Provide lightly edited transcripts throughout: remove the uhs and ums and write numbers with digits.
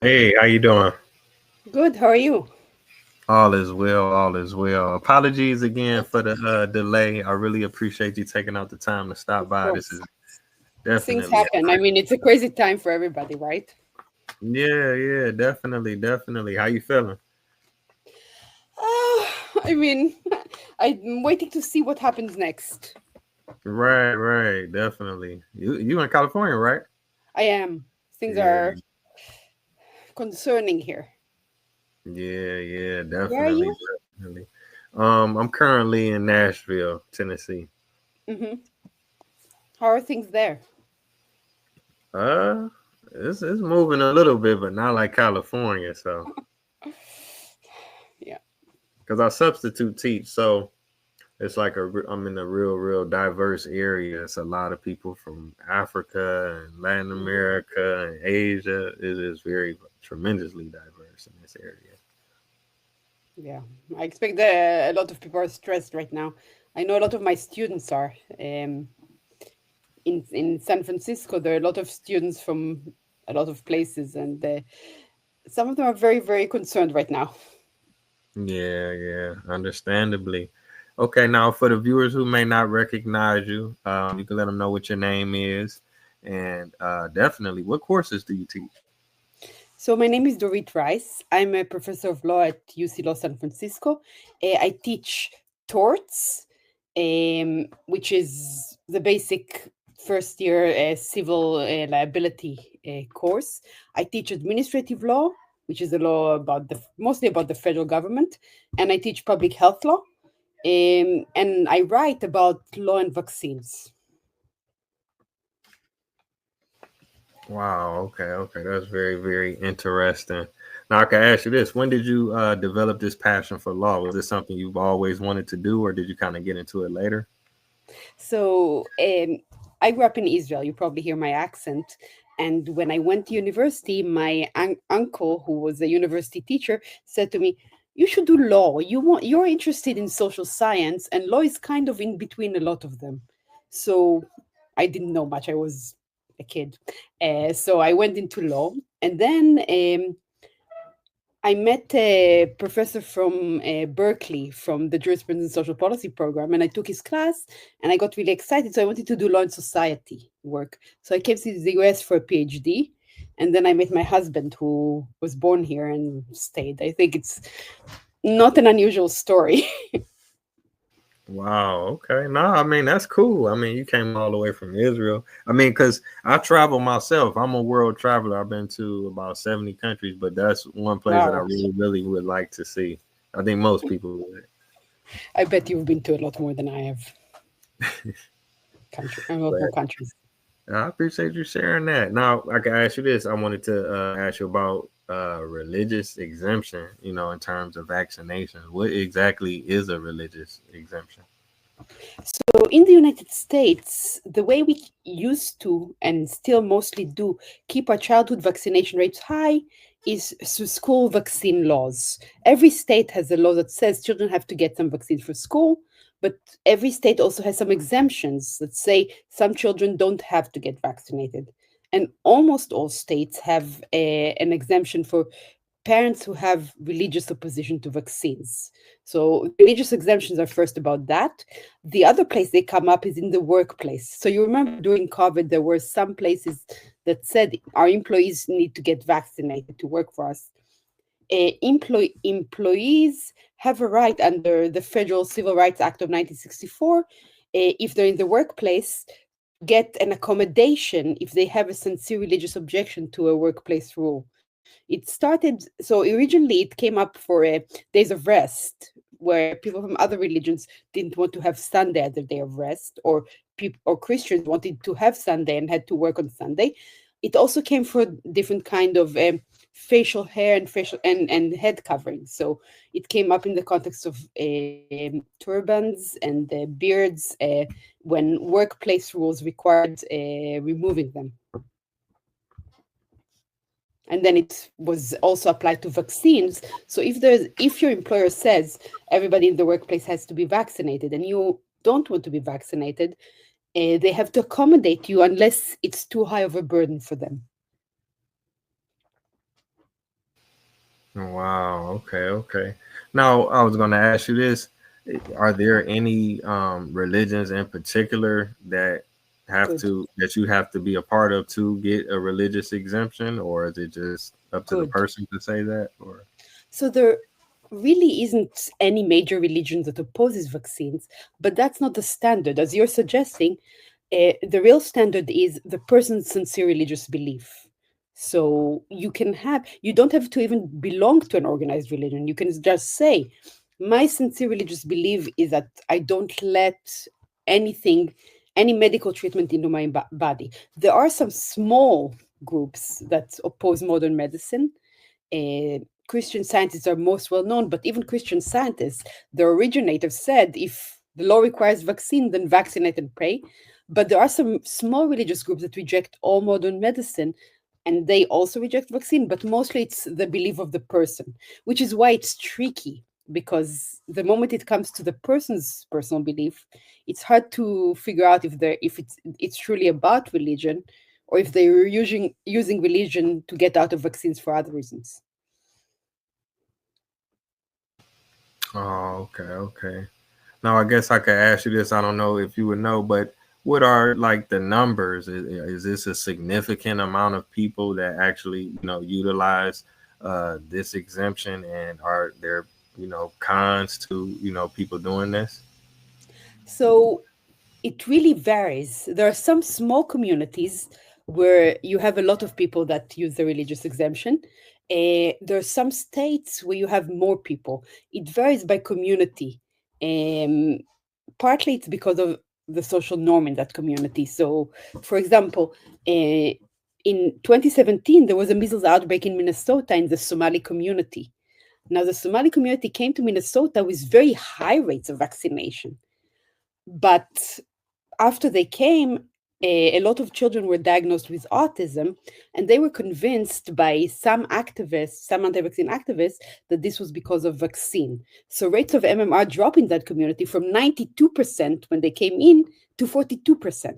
Hey, how you doing? Good. How are you? All is well, all is well. Apologies again for the delay. I really appreciate you taking out the time to stop Of by. This is course. Things definitely, happen. I mean, it's a crazy time for everybody, right? yeah, definitely, definitely. How you feeling? I mean, I'm waiting to see what happens next. Right, right, definitely. You in California, right? I am. Things Yeah, are concerning here. yeah, Where are definitely, you? definitely. I'm currently in Nashville, Tennessee. hmm How are things there? Uh, it's moving a little bit, but not like California. So, Yeah. because I substitute teach, so it's like I'm in a real diverse area. It's a lot of people from Africa and Latin hmm America and Asia. It is very tremendously diverse in this area. Yeah. I expect that a lot of people are stressed right now. I know a lot of my students are. In San Francisco, there are a lot of students from a lot of places, and some of them are very, very concerned right now. Yeah, understandably. Okay, now for the viewers who may not recognize you, you can let them know what your name is, and definitely what courses do you teach? So my name is Dorit Reiss. I'm a professor of law at UC Law San Francisco. I teach torts, which is the basic first year civil liability course. I teach administrative law, which is the law about mostly about the federal government, and I teach public health law. And I write about law and vaccines. Wow. Okay. That's very interesting. Now I can ask you this: when did you develop this passion for law? Was this something you've always wanted to do, or did you kind of get into it later? So I grew up in Israel. You probably hear my accent. And when I went to university, my uncle, who was a university teacher, said to me, "You should do law. You're interested in social science, and law is kind of in between a lot of them." So I didn't know much. I was a kid, so I went into law, and then I met a professor from Berkeley from the Jurisprudence and Social Policy program, and I took his class, and I got really excited. So I wanted to do law and society work. So I came to the US for a PhD, and then I met my husband, who was born here and stayed. I think it's not an unusual story. Wow. Okay. No, I mean that's cool. I mean you came all the way from Israel. I mean, because I travel myself. I'm a world traveler. I've been to about 70 countries, but that's one place that I Wow. really would like to see. I think most people would. I bet you've been to a lot more than I have. A lot more But countries. I appreciate you sharing that. Now, I can ask you this. I wanted to ask you about religious exemption, in terms of vaccinations. What exactly is a religious exemption? So in the United States, the way we used to and still mostly do keep our childhood vaccination rates high is through school vaccine laws. Every state has a law that says children have to get some vaccines for school, but every state also has some exemptions that say some children don't have to get vaccinated. And almost all states have an exemption for parents who have religious opposition to vaccines. So religious exemptions are first about that. The other place they come up is in the workplace. So you remember during COVID, there were some places that said our employees need to get vaccinated to work for us. Employees have a right under the Federal Civil Rights Act of 1964, if they're in the workplace, get an accommodation if they have a sincere religious objection to a workplace rule. It started, so originally it came up for days of rest, where people from other religions didn't want to have Sunday as a day of rest, or people or Christians wanted to have Sunday and had to work on Sunday. It also came for different kind of facial hair and and head covering. So it came up in the context of turbans and beards when workplace rules required removing them. And then it was also applied to vaccines. So if your employer says everybody in the workplace has to be vaccinated and you don't want to be vaccinated, they have to accommodate you unless it's too high of a burden for them. Wow. Okay. Okay. Now, I was going to ask you this: Are there any religions in particular Good, that you have to be a part of to get a religious exemption, or is it just up to the good. person to say that? Or So there really isn't any major religion that opposes vaccines, but that's not the standard. As you're suggesting, the real standard is the person's sincere religious belief. So you don't have to even belong to an organized religion. You can just say, my sincere religious belief is that I don't let anything, any medical treatment into my body. There are some small groups that oppose modern medicine. Christian scientists are most well known, but even Christian scientists, the originators said if the law requires vaccine, then vaccinate and pray. But there are some small religious groups that reject all modern medicine, and they also reject vaccine, but mostly it's the belief of the person, which is why it's tricky. Because the moment it comes to the person's personal belief, it's hard to figure out if it's truly about religion, or if they're using religion to get out of vaccines for other reasons. oh, okay, okay. Now, I guess I could ask you this. I don't know if you would know, but what are like the numbers? Is this a significant amount of people that actually, utilize this exemption, and are there, cons to, people doing this? So it really varies. There are some small communities where you have a lot of people that use the religious exemption. There are some states where you have more people. It varies by community. Um, Partly it's because of the social norm in that community. So, for example, in 2017, there was a measles outbreak in Minnesota in the Somali community. Now, the Somali community came to Minnesota with very high rates of vaccination. But after they came, a lot of children were diagnosed with autism, and they were convinced by some activists, some anti-vaccine activists, that this was because of vaccine. So rates of MMR drop in that community from 92% when they came in to 42%.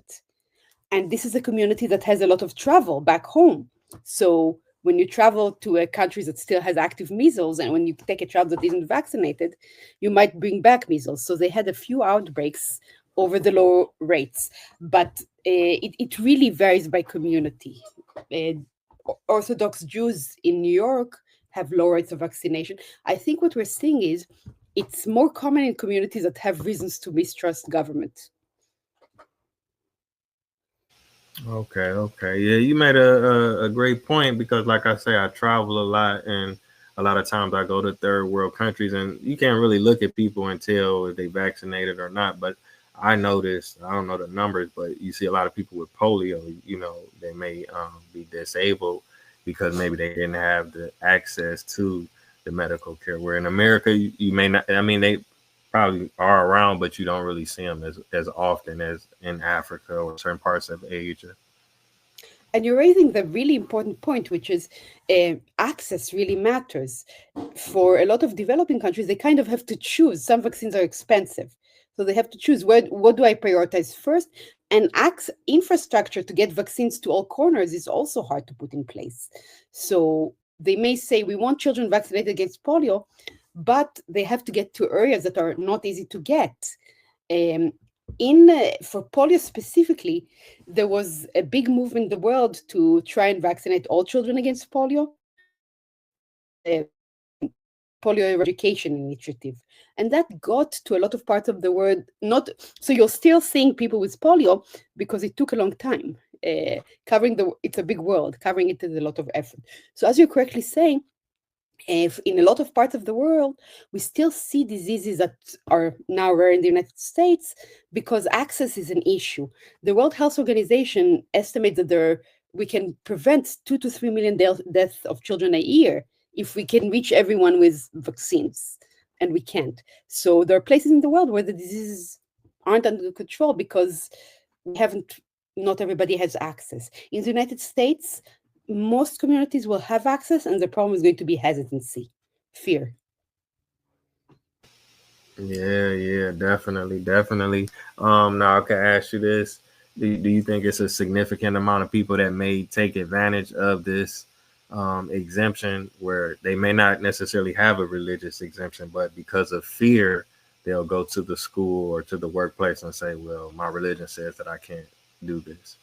And this is a community that has a lot of travel back home. So when you travel to a country that still has active measles, and when you take a child that isn't vaccinated, you might bring back measles. So they had a few outbreaks over the low rates, but it really varies by community. Uh, Orthodox Jews in New York have low rates of vaccination. I think what we're seeing is it's more common in communities that have reasons to mistrust government. Okay, okay. Yeah, you made a great point because, like I say, I travel a lot, and a lot of times I go to third world countries, and you can't really look at people and tell if they vaccinated or not. But I noticed, I don't know the numbers, but you see a lot of people with polio. They may be disabled because maybe they didn't have the access to the medical care. Where in America, you may not. I mean, they probably are around, but you don't really see them as often as in Africa or certain parts of Asia. And you're raising the really important point, which is access really matters. For a lot of developing countries, they kind of have to choose. Some vaccines are expensive, so they have to choose what do I prioritize first. And infrastructure to get vaccines to all corners is also hard to put in place. So they may say we want children vaccinated against polio, but they have to get to areas that are not easy to get. Um, in For polio specifically, there was a big movement in the world to try and vaccinate all children against polio. It was the polio eradication initiative, and that got to a lot of parts of the world. Not so you're still seeing people with polio because it took a long time. Covering it's a big world. Covering it is a lot of effort. So as you're correctly saying, if in a lot of parts of the world, we still see diseases that are now rare in the United States because access is an issue. The World Health Organization estimates that we can prevent 2 to 3 million deaths of children a year if we can reach everyone with vaccines, and we can't. So there are places in the world where the diseases aren't under control because we haven't. Not everybody has access. In the United States, most communities will have access, and the problem is going to be hesitancy, fear. Yeah, yeah, definitely, definitely. Now I can ask you this: do you think it's a significant amount of people that may take advantage of this? exemption where they may not necessarily have a religious exemption, but because of fear, they'll go to the school or to the workplace and say, well, my religion says that I can't do this.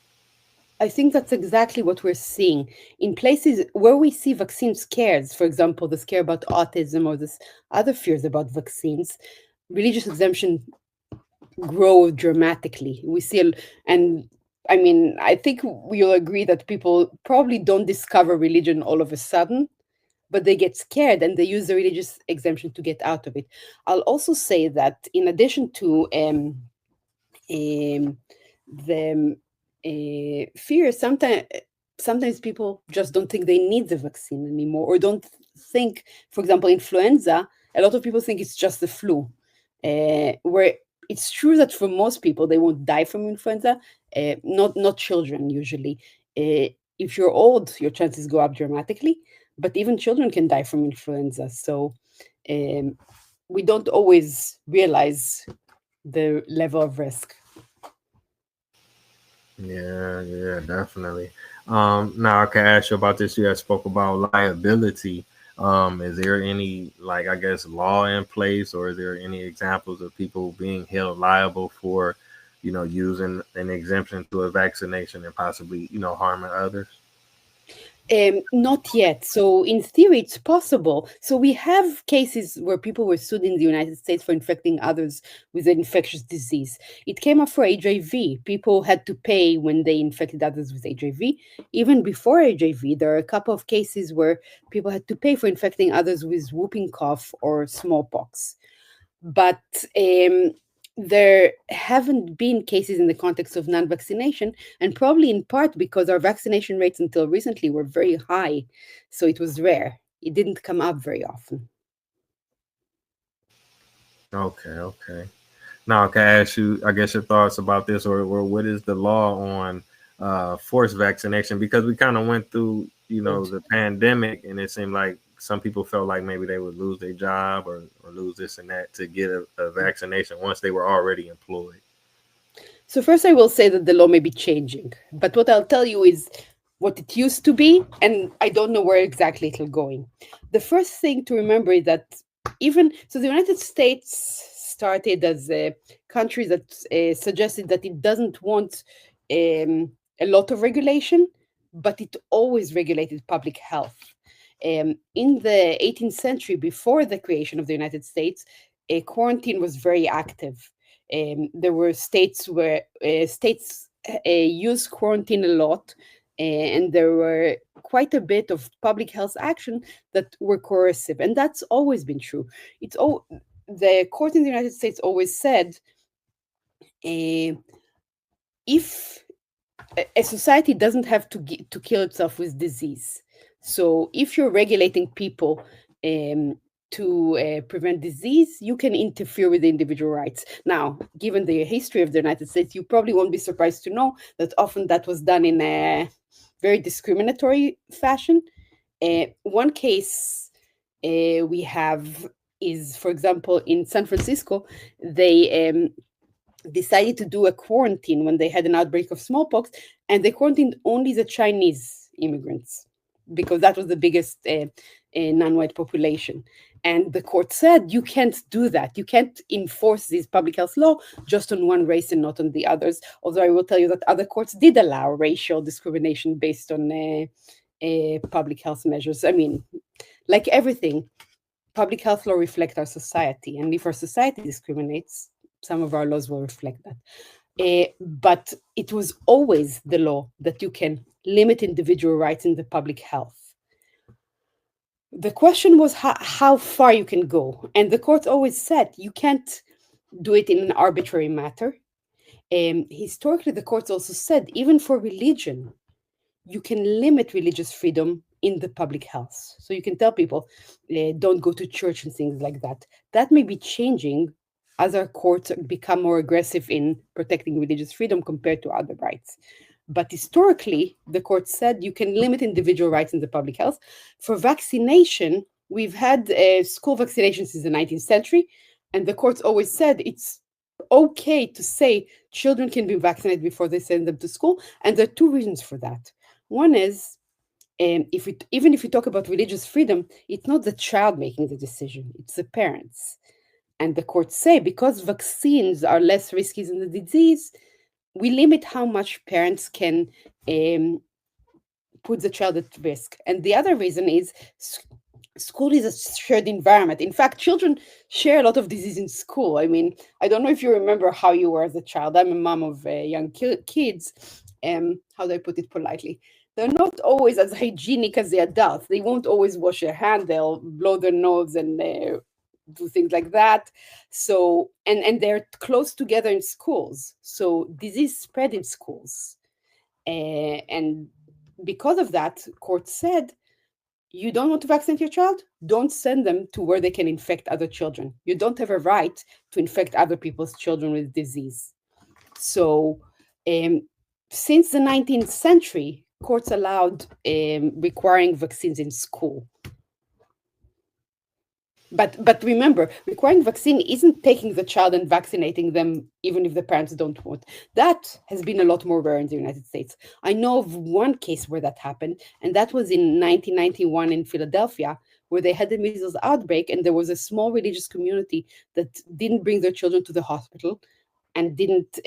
I think that's exactly what we're seeing in places where we see vaccine scares. For example, the scare about autism or this other fears about vaccines. Religious exemption grow dramatically. And I mean, I think we'll agree that people probably don't discover religion all of a sudden, but they get scared and they use the religious exemption to get out of it. I'll also say that in addition to um, the fear, sometimes people just don't think they need the vaccine anymore, or don't think, for example, influenza. A lot of people think it's just the flu, where it's true that for most people they won't die from influenza, not children usually. If you're old, your chances go up dramatically, but even children can die from influenza. So um, we don't always realize the level of risk. Yeah, yeah, definitely. Now I can ask you about this. You had spoke about liability. Is there any, like, I guess, law in place, or is there any examples of people being held liable for, using an exemption to a vaccination and possibly, harming others? Not yet. So, in theory, it's possible. So, we have cases where people were sued in the United States for infecting others with an infectious disease. It came up for HIV. People had to pay when they infected others with HIV. Even before HIV, there are a couple of cases where people had to pay for infecting others with whooping cough or smallpox. But there haven't been cases in the context of non vaccination, and probably in part because our vaccination rates until recently were very high. So it was rare. It didn't come up very often. Okay, okay. Now, can I ask you, I guess, your thoughts about this, or what is the law on forced vaccination? Because we kind of went through, Good. the pandemic, and it seemed like some people felt like maybe they would lose their job or lose this and that to get a vaccination once they were already employed. So, first, I will say that the law may be changing. But what I'll tell you is what it used to be, and I don't know where exactly it'll going. The first thing to remember is that even so, the United States started as a country that suggested that it doesn't want a lot of regulation, but it always regulated public health. In the 18th century, before the creation of the United States, quarantine was very active. There were states where states used quarantine a lot, and there were quite a bit of public health action that were coercive, and that's always been true. It's all the court in the United States always said, uh, if a society doesn't have to kill itself with disease. So if you're regulating people um, to prevent disease, you can interfere with the individual rights. Now, given the history of the United States, you probably won't be surprised to know that often that was done in a very discriminatory fashion. One case we have is, for example, in San Francisco, they decided to do a quarantine when they had an outbreak of smallpox, and they quarantined only the Chinese immigrants because that was the biggest non-white population. And the court said you can't do that. You can't enforce this public health law just on one race and not on the others. Although I will tell you that other courts did allow racial discrimination based on public health measures. I mean, like everything, public health law reflect our society, and if our society discriminates, some of our laws will reflect that. But it was always the law that you can limit individual rights in the public health. The question was how far you can go, and the court always said you can't do it in an arbitrary matter. Historically, the courts also said even for religion, you can limit religious freedom in the public health. So you can tell people, don't go to church and things like that. That may be changing as our courts become more aggressive in protecting religious freedom compared to other rights. But historically, the court said you can limit individual rights in the public health. For vaccination, we've had school vaccination since the 19th century, and the courts always said it's okay to say children can be vaccinated before they send them to school. And there are two reasons for that. One is Even if we talk about religious freedom, it's not the child making the decision; it's the parents. And the courts say because vaccines are less risky than the disease, we limit how much parents can um, put the child at risk. And the other reason is school is a shared environment. In fact, children share a lot of disease in school. I mean, I don't know if you remember how you were as a child. I'm a mom of young kids. How do I put it politely? They're not always as hygienic as the adults. They won't always wash their hand. They'll blow their nose and do things like that. So, and they're close together in schools. So disease spread in schools. And because of that, court said, you don't want to vaccinate your child? Don't send them to where they can infect other children. You don't have a right to infect other people's children with disease. So, um, since the 19th century, courts allowed requiring vaccines in school. But remember, requiring vaccine isn't taking the child and vaccinating them even if the parents don't want. That has been a lot more rare in the United States. I know of one case where that happened, and that was in 1991 in Philadelphia, where they had the measles outbreak, and there was a small religious community that didn't bring their children to the hospital and didn't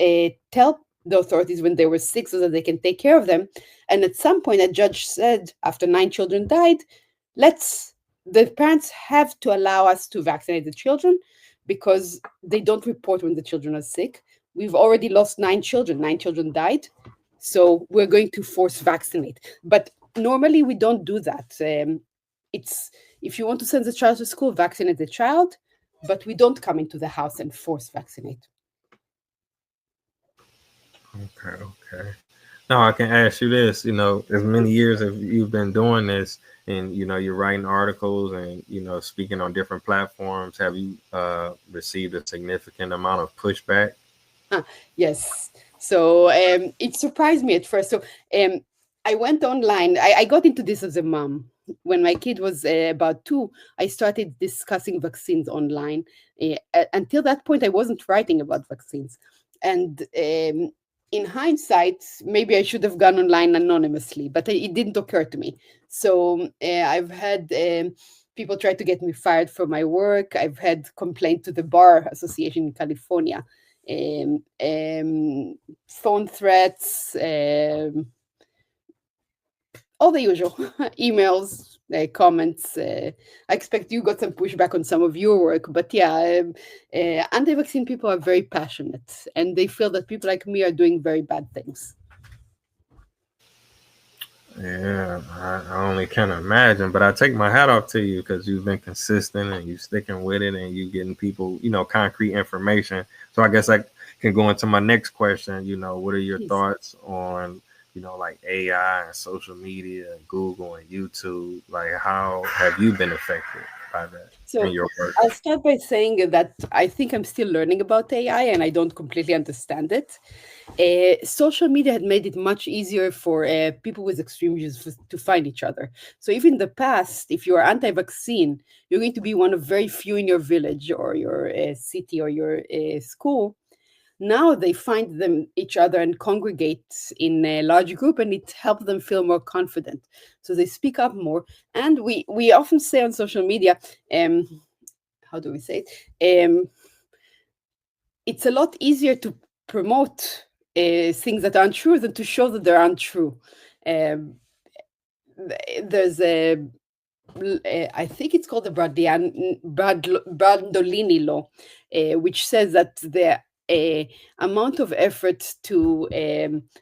tell the authorities when they were sick so that they can take care of them. And at some point, a judge said, after 9 children died, let's the parents have to allow us to vaccinate the children because they don't report when the children are sick. We've already lost 9 children. 9 children died. So we're going to force vaccinate. But normally we don't do that. It's if you want to send the child to school, vaccinate the child, but we don't come into the house and force vaccinate. Okay, okay. Now I can ask you this, as many years as you've been doing this and you're writing articles and speaking on different platforms, have you received a significant amount of pushback? Ah, yes. So it surprised me at first. So um, I went online. I got into this as a mom. When my kid was about 2, I started discussing vaccines online. Until that point, I wasn't writing about vaccines. And in hindsight, maybe I should have gone online anonymously, but it didn't occur to me. So I've had people try to get me fired for my work. I've had complaint to the Bar Association in California, phone threats, all the usual emails, comments. I expect you got some pushback on some of your work, but yeah, anti-vaccine people are very passionate, and they feel that people like me are doing very bad things. Yeah, I only can imagine, but I take my hat off to you because you've been consistent and you sticking with it and you getting people, concrete information. So I guess I can go into my next question. What are your Yes. thoughts on, like AI and social media and Google and YouTube? Like, how have you been affected by that in So your work? I'll start by saying that I think I'm still learning about AI and I don't completely understand it. Social media had made it much easier for people with extreme views to find each other. So even in the past, if you are anti-vaccine, you're going to be one of very few in your village or your city or your school. Now they find them each other and congregate in a large group, and it helps them feel more confident. So they speak up more. And we often say on social media, how do we say it? It's a lot easier to promote things that aren't true than to show that they're untrue. Um, there's a I think it's called the Brandolini law, which says that the amount of effort to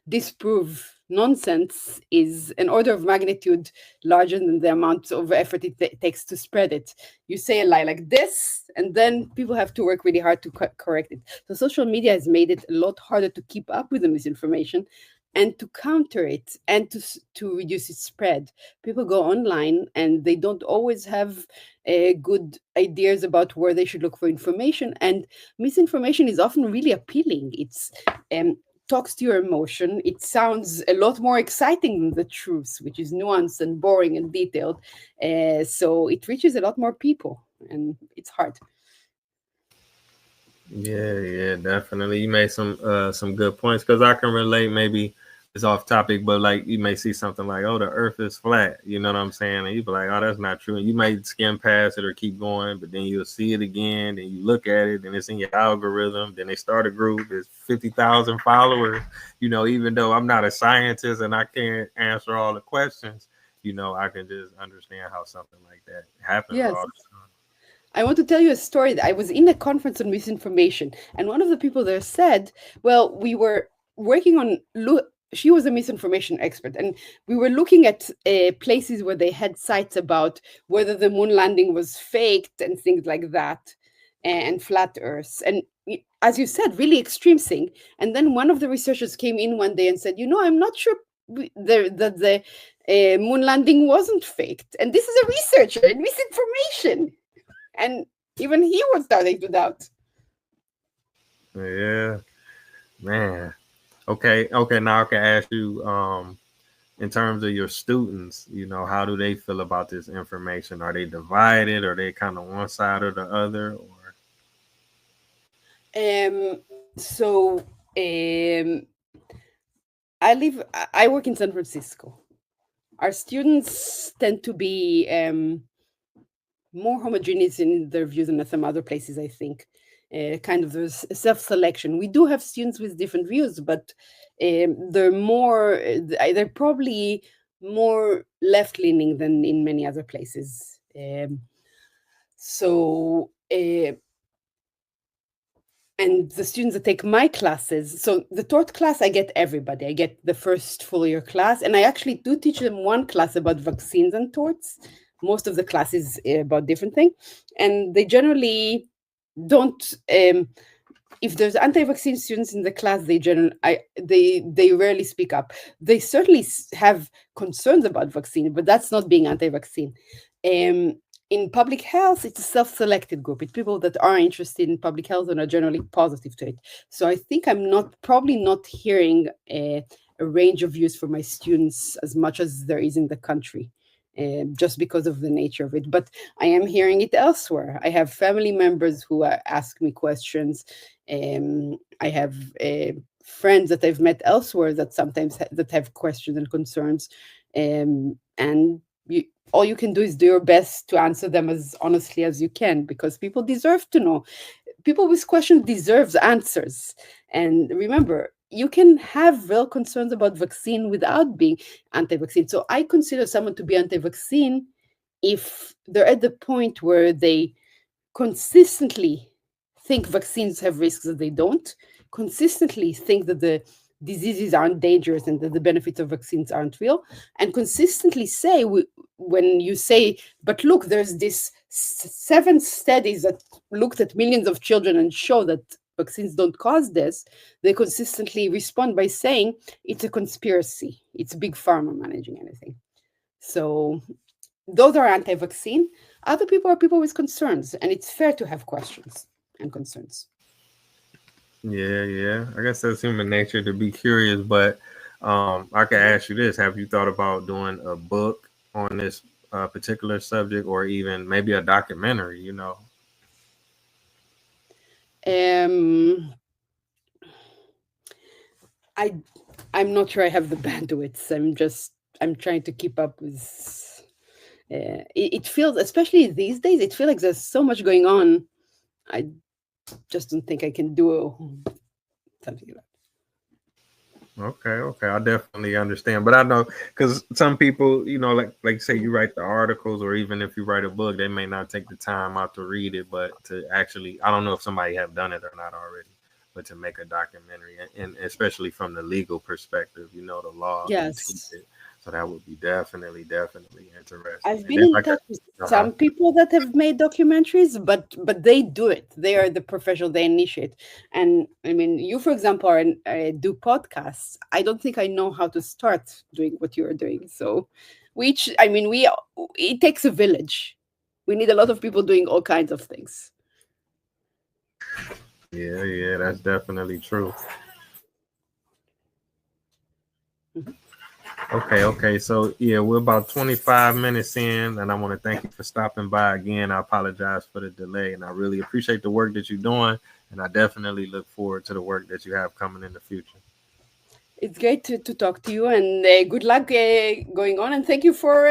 disprove nonsense is an order of magnitude larger than the amount of effort it takes to spread it. You say a lie like this, and then people have to work really hard to correct it. So social media has made it a lot harder to keep up with the misinformation and to counter it and to reduce its spread. People go online and they don't always have good ideas about where they should look for information, and misinformation is often really appealing. It's talks to your emotion. It sounds a lot more exciting than the truth, which is nuanced and boring and detailed. So it reaches a lot more people, and it's hard. Yeah, yeah, definitely. You made some good points because I can relate maybe it's off topic, but like you may see something like, "Oh, the Earth is flat." You know what I'm saying? And you be like, "Oh, that's not true." And you may skim past it or keep going, but then you'll see it again. Then you look at it, and it's in your algorithm. Then they start a group. There's 50,000 followers. Even though I'm not a scientist and I can't answer all the questions, I can just understand how something like that happens Yes. all the I want to tell you a story. That I was in a conference on misinformation, and one of the people there said, "Well, we were working on." She was a misinformation expert, and we were looking at places where they had sites about whether the moon landing was faked and things like that, and flat Earths. And as you said, really extreme thing. And then one of the researchers came in one day and said, I'm not sure that the moon landing wasn't faked, and this is a researcher in misinformation, and even he was starting to doubt. time. Yeah, man. Okay. Now I can ask you, in terms of your students, how do they feel about this information? Are they divided? Are they kind of one side or the other? Or Um, so I work in San Francisco. Our students tend to be more homogeneous in their views than some other places, I think. Kind of there's self-selection. We do have students with different views, but they're probably more left-leaning than in many other places. So and the students that take my classes, so the tort class, I get everybody. I get the first full year class, and I actually do teach them one class about vaccines and torts. Most of the class is about different thing, and they generally don't. If there's anti-vaccine students in the class, they rarely speak up. They certainly have concerns about vaccine, but that's not being anti-vaccine. Um, in public health, it's a self-selected group. It's people that are interested in public health and are generally positive to it. So I think I'm probably not hearing a range of views from my students as much as there is in the country. Just because of the nature of it. But I am hearing it elsewhere. I have family members who ask me questions. I have friends that I've met elsewhere that sometimes that have questions and concerns. And all you can do is do your best to answer them as honestly as you can, because people deserve to know. People with questions deserves answers. And remember, you can have real concerns about vaccine without being anti-vaccine. So I consider someone to be anti-vaccine if they're at the point where they consistently think vaccines have risks that they don't, consistently think that the diseases aren't dangerous and that the benefits of vaccines aren't real, and consistently say, when you say, but look, there's this 7 studies that looked at millions of children and show that vaccines don't cause this, they consistently respond by saying it's a conspiracy. It's big pharma managing anything. So those are anti-vaccine. Other people are people with concerns, and it's fair to have questions and concerns. yeah. I guess that's human nature to be curious. But I can Mhm. ask you this: have you thought about doing a book on this particular subject, or even maybe a documentary? Um, I I'm not sure I have the bandwidth. I'm trying to keep up with. It feels, especially these days, it feels like there's so much going on. I just don't think I can do something like Okay. I definitely understand, but I know because some people, like say that. you write the articles, or even if you write a book, they may not take the time out to read it, but to actually, I don't know if somebody have done it or not already, but to make a documentary, and especially from the legal perspective, the law, you teach Yes. it, so that would be definitely interesting. I've And been then in like, touch with uh-huh. some people that have made documentaries, but they do it. They are the professional. They initiate. And I mean, you, for example, do podcasts. I don't think I know how to start doing what you are doing. So, which I mean, we it takes a village. We need a lot of people doing all kinds of things. Yeah, that's definitely true. Mhm. Okay. So yeah, we're about 25 minutes in, and I want to thank you for stopping by again. I apologize for the delay, and I really appreciate the work that you're doing, and I definitely look forward to the work that you have coming in the future. It's great to talk to you, and good luck going on. And thank you for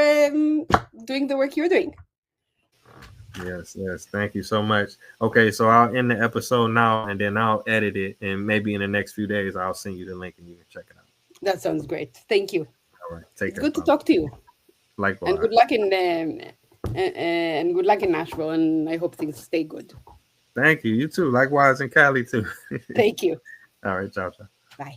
doing the work you're doing. Yes, yes. Thank you so much. Okay, so I'll end the episode now and then I'll edit it and maybe in the next few days I'll send you the link and you can check it out. That sounds great. Thank you. All right. Take It's care, good to Father. talk to you, and Likewise. good luck and good luck in Nashville. And I hope things stay good. Thank you. You too. Likewise in Cali too. Thank you. All right, ciao, ciao. Bye.